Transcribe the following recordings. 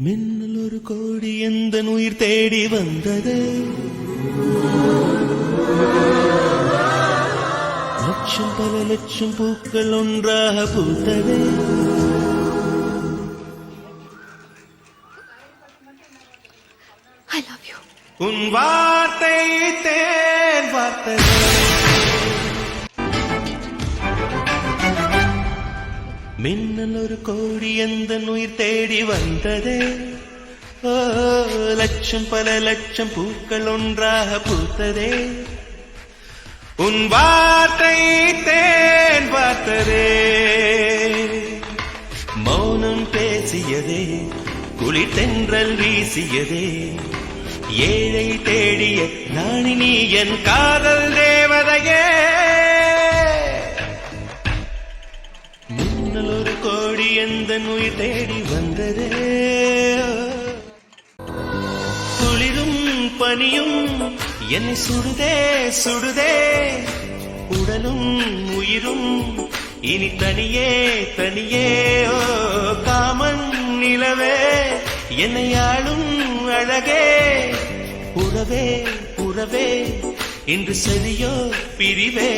மின்னல் ஒரு கோடி எந்த உயிர் தேடி வந்தது, லட்சம் பல லட்சம் பூக்கள் ஒன்றாக பூத்தது. I love you. உன் வார்த்தை தேன் வார்த்தது. மின்னல் ஒரு கோடி எந்த உயிர் தேடி வந்தது, ஓ லட்சம் பல லட்சம் பூக்கள் ஒன்றாக பூத்ததே. உன் வார்த்தை தேன் பார்த்ததே, மௌனம் பேசியதே, குளிர் தென்றல் வீசியதே. ஏழை தேடிய ராணி நீ என் காதல் தேவதையே. மின்னல் ஒரு கோடி எந்த உயிர் தேடி வந்ததே. குளிரும் பனியும் என்னை சுடுதே சுடுதே, உடலும் உயிரும் இனி தனியே தனியே. ஓ காமன் நிலவே என்னை ஆளும் அழகே, உறவே உறவே இன்று சரியோ பிரிவே.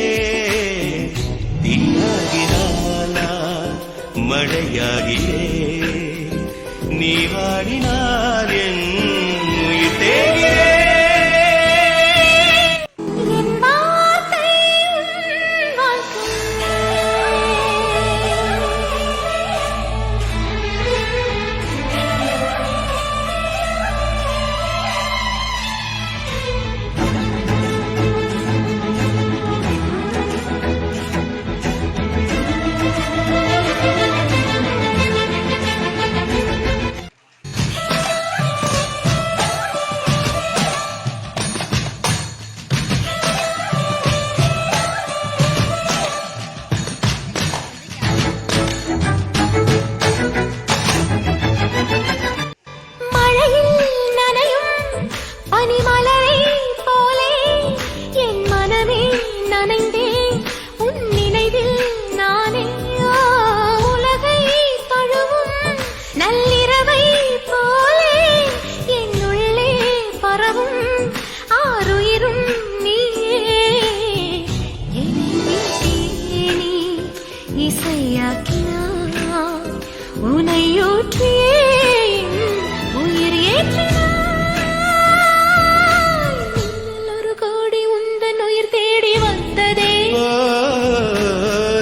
தீயாகினாலா மழையாகியே, நீ வாடினால் என் உயிர் தேடியே.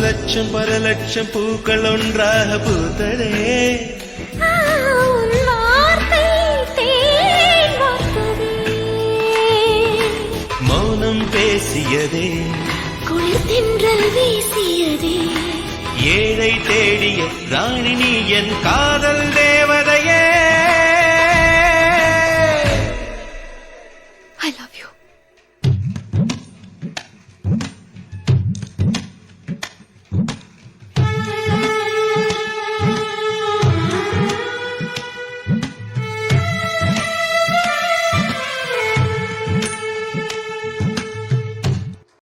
லட்சம் பல லட்சம் பூக்கள் ஒன்றாக பூத்ததே. மௌனம் பேசியதே, குளிர் தென்றல் வீசியதே. ஏழை தேடிய ராணி நீ என் காதல் தேவதையே.